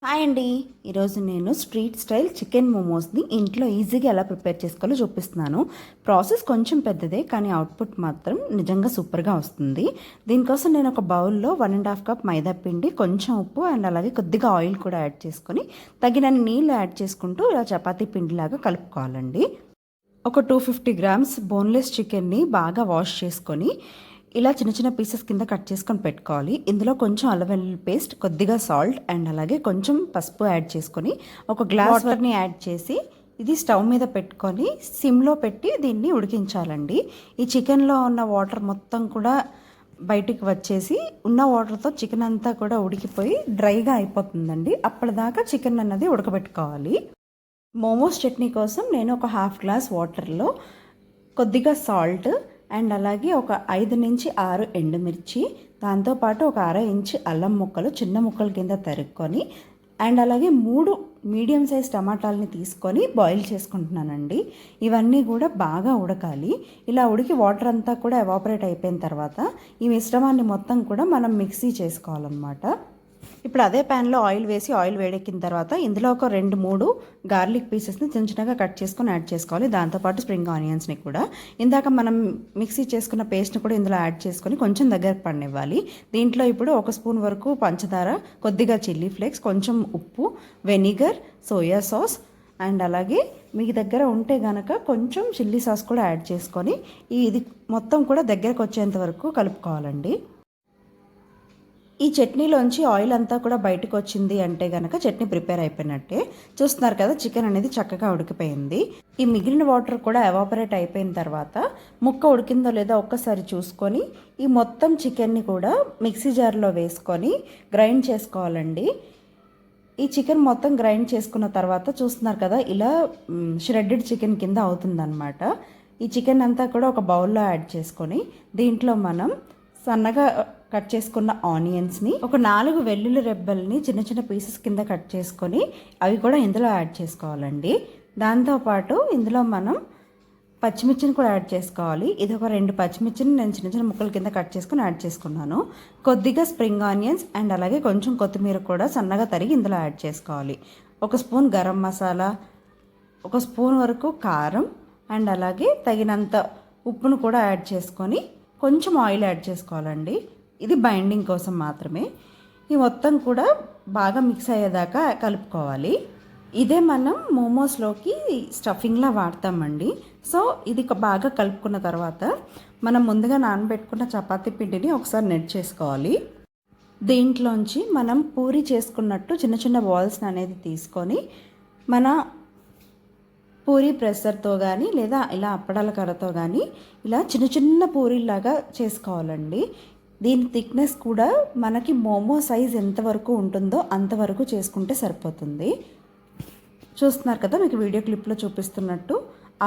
Hi అండి. ఈరోజు నేను స్ట్రీట్ స్టైల్ చికెన్ మోమోస్ని ఇంట్లో ఈజీగా ఎలా ప్రిపేర్ చేసుకోవాలో చూపిస్తున్నాను. ప్రాసెస్ కొంచెం పెద్దదే, కానీ అవుట్పుట్ మాత్రం నిజంగా సూపర్గా వస్తుంది. దీనికోసం నేను ఒక బౌల్లో 1.5 కప్ మైదా పిండి, కొంచెం ఉప్పు అండ్ అలాగే కొద్దిగా ఆయిల్ కూడా యాడ్ చేసుకొని తగినన్ని నీళ్ళు యాడ్ చేసుకుంటూ ఇలా చపాతీ పిండిలాగా కలుపుకోవాలండి. ఒక 250 గ్రామ్స్ బోన్లెస్ చికెన్ని బాగా వాష్ చేసుకొని ఇలా చిన్న చిన్న పీసెస్ కింద కట్ చేసుకొని పెట్టుకోవాలి. ఇందులో కొంచెం అల్లం వెల్లుల్లి పేస్ట్, కొద్దిగా సాల్ట్ అండ్ అలాగే కొంచెం పసుపు యాడ్ చేసుకొని ఒక గ్లాస్ వాటర్ని యాడ్ చేసి ఇది స్టవ్ మీద పెట్టుకొని సిమ్లో పెట్టి దీన్ని ఉడికించాలండి. ఈ చికెన్లో ఉన్న వాటర్ మొత్తం కూడా బయటికి వచ్చేసి ఉన్న వాటర్తో చికెన్ అంతా కూడా ఉడికిపోయి డ్రైగా అయిపోతుందండి. అప్పటిదాకా చికెన్ అన్నది ఉడకబెట్టుకోవాలి. మోమోస్ చట్నీ కోసం నేను ఒక హాఫ్ గ్లాస్ వాటర్లో కొద్దిగా సాల్ట్ అండ్ అలాగే ఒక 5 నుంచి 6 ఎండుమిర్చి, దాంతోపాటు ఒక అర ఇంచు అల్లం ముక్కలు చిన్న ముక్కల కింద తరుక్కొని అండ్ అలాగే 3 మీడియం సైజ్ టమాటాలని తీసుకొని బాయిల్ చేసుకుంటున్నానండి. ఇవన్నీ కూడా బాగా ఉడకాలి. ఇలా ఉడికి వాటర్ అంతా కూడా ఎవాపరేట్ అయిపోయిన తర్వాత ఈ మిశ్రమాన్ని మొత్తం కూడా మనం మిక్సీ చేసుకోవాలన్నమాట. ఇప్పుడు అదే ప్యాన్లో ఆయిల్ వేసి ఆయిల్ వేడెక్కిన తర్వాత ఇందులో ఒక 2-3 గార్లిక్ పీసెస్ని చిన్న చిన్నగా కట్ చేసుకొని యాడ్ చేసుకోవాలి. దాంతోపాటు స్ప్రింగ్ ఆనియన్స్ని కూడా ఇందాక మనం మిక్సీ చేసుకున్న పేస్ట్ని కూడా ఇందులో యాడ్ చేసుకొని కొంచెం దగ్గరకు పడనివ్వాలి. దీంట్లో ఇప్పుడు 1 స్పూన్ వరకు పంచదార, కొద్దిగా చిల్లీ ఫ్లేక్స్, కొంచెం ఉప్పు, వెనిగర్, సోయా సాస్ అండ్ అలాగే మీ దగ్గర ఉంటే గనక కొంచెం చిల్లీ సాస్ కూడా యాడ్ చేసుకొని ఇది మొత్తం కూడా దగ్గరకు వచ్చేంత వరకు కలుపుకోవాలండి. ఈ చట్నీలోంచి ఆయిల్ అంతా కూడా బయటకు వచ్చింది అంటే కనుక చట్నీ ప్రిపేర్ అయిపోయినట్టే. చూస్తున్నారు కదా, చికెన్ అనేది చక్కగా ఉడికిపోయింది. ఈ మిగిలిన వాటర్ కూడా ఎవాపరేట్ అయిపోయిన తర్వాత ముక్క ఉడికిందో లేదో ఒక్కసారి చూసుకొని ఈ మొత్తం చికెన్ని కూడా మిక్సీ జార్లో వేసుకొని గ్రైండ్ చేసుకోవాలండి. ఈ చికెన్ మొత్తం గ్రైండ్ చేసుకున్న తర్వాత చూస్తున్నారు కదా, ఇలా ష్రెడ్డెడ్ చికెన్ కింద అవుతుందన్నమాట. ఈ చికెన్ అంతా కూడా ఒక బౌల్లో యాడ్ చేసుకొని దీంట్లో మనం సన్నగా కట్ చేసుకున్న ఆనియన్స్ని, ఒక 4 వెల్లుల్లి రెబ్బల్ని చిన్న చిన్న పీసెస్ కింద కట్ చేసుకొని అవి కూడా ఇందులో యాడ్ చేసుకోవాలండి. దాంతోపాటు ఇందులో మనం పచ్చిమిర్చిని కూడా యాడ్ చేసుకోవాలి. ఇది ఒక 2 పచ్చిమిర్చిని నేను చిన్న చిన్న ముక్కల కింద కట్ చేసుకొని యాడ్ చేసుకున్నాను. కొద్దిగా స్ప్రింగ్ ఆనియన్స్ అండ్ అలాగే కొంచెం కొత్తిమీర కూడా సన్నగా తరిగి ఇందులో యాడ్ చేసుకోవాలి. 1 స్పూన్ గరం మసాలా, 1 స్పూన్ వరకు కారం అండ్ అలాగే తగినంత ఉప్పును కూడా యాడ్ చేసుకొని కొంచెం ఆయిల్ యాడ్ చేసుకోవాలండి. ఇది బైండింగ్ కోసం మాత్రమే. ఈ మొత్తం కూడా బాగా మిక్స్ అయ్యేదాకా కలుపుకోవాలి. ఇదే మనం మోమోస్లోకి స్టఫింగ్లా వాడతామండి. సో ఇది బాగా కలుపుకున్న తర్వాత మనం ముందుగా నానబెట్టుకున్న చపాతీ పిండిని ఒకసారి నెట్ చేసుకోవాలి. దీంట్లోంచి మనం పూరి చేసుకున్నట్టు చిన్న చిన్న బాల్స్ అనేది తీసుకొని మన పూరీ ప్రెషర్తో కానీ లేదా ఇలా అప్పడాల కర్రతో కానీ ఇలా చిన్న చిన్న పూరీలాగా చేసుకోవాలండి. దీని థిక్నెస్ కూడా మనకి మోమో సైజ్ ఎంతవరకు ఉంటుందో అంతవరకు చేసుకుంటే సరిపోతుంది. చూస్తున్నారు కదా, మీకు వీడియో క్లిప్లో చూపిస్తున్నట్టు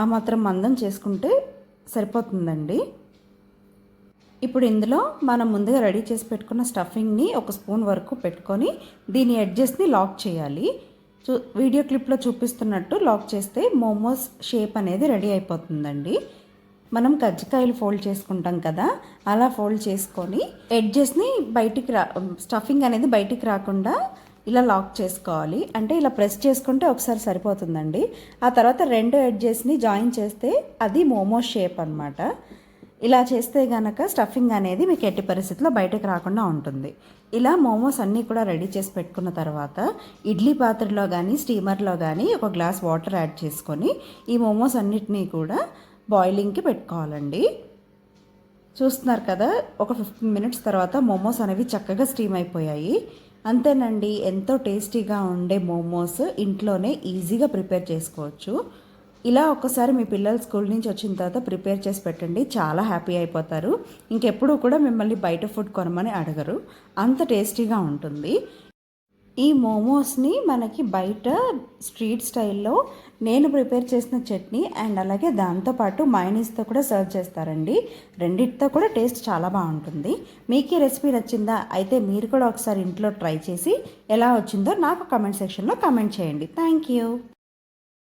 ఆ మాత్రం మందం చేసుకుంటే సరిపోతుందండి. ఇప్పుడు ఇందులో మనం ముందుగా రెడీ చేసి పెట్టుకున్న స్టఫింగ్ని 1 స్పూన్ వరకు పెట్టుకొని దీని ఎడ్జెస్ని లాక్ చేయాలి. వీడియో క్లిప్లో చూపిస్తున్నట్టు లాక్ చేస్తే మోమోస్ షేప్ అనేది రెడీ అయిపోతుందండి. మనం కజ్జికాయలు ఫోల్డ్ చేసుకుంటాం కదా, అలా ఫోల్డ్ చేసుకొని ఎడ్జెస్ని స్టఫింగ్ అనేది బయటికి రాకుండా ఇలా లాక్ చేసుకోవాలి. అంటే ఇలా ప్రెస్ చేసుకుంటే ఒకసారి సరిపోతుందండి. ఆ తర్వాత 2 ఎడ్జెస్ని జాయిన్ చేస్తే అది మోమోస్ షేప్ అన్నమాట. ఇలా చేస్తే గనక స్టఫింగ్ అనేది మీకు ఎట్టి పరిస్థితుల్లో బయటకు రాకుండా ఉంటుంది. ఇలా మోమోస్ అన్నీ కూడా రెడీ చేసి పెట్టుకున్న తర్వాత ఇడ్లీ పాత్రలో కానీ స్టీమర్లో కానీ ఒక గ్లాస్ వాటర్ యాడ్ చేసుకొని ఈ మోమోస్ అన్నిటినీ కూడా బాయిలింగ్కి పెట్టుకోవాలండి. చూస్తున్నారు కదా, ఒక 15 మినిట్స్ తర్వాత మోమోస్ అనేవి చక్కగా స్టీమ్ అయిపోయాయి. అంతేనండి, ఎంతో టేస్టీగా ఉండే మోమోస్ ఇంట్లోనే ఈజీగా ప్రిపేర్ చేసుకోవచ్చు. ఇలా ఒక్కసారి మీ పిల్లలు స్కూల్ నుంచి వచ్చిన తర్వాత ప్రిపేర్ చేసి పెట్టండి, చాలా హ్యాపీ అయిపోతారు. ఇంకెప్పుడు కూడా మిమ్మల్ని బయట ఫుడ్ కొనమని అడగరు, అంత టేస్టీగా ఉంటుంది. ఈ మోమోస్ని మనకి బయట స్ట్రీట్ స్టైల్లో నేను ప్రిపేర్ చేసిన చట్నీ అండ్ అలాగే దాంతోపాటు మయోనీస్తో కూడా సర్వ్ చేస్తారండి. రెండిటితో కూడా టేస్ట్ చాలా బాగుంటుంది. మీకు ఈ రెసిపీ నచ్చిందా? అయితే మీరు కూడా ఒకసారి ఇంట్లో ట్రై చేసి ఎలా వచ్చిందో నాకు కామెంట్ సెక్షన్లో కామెంట్ చేయండి. Thank you.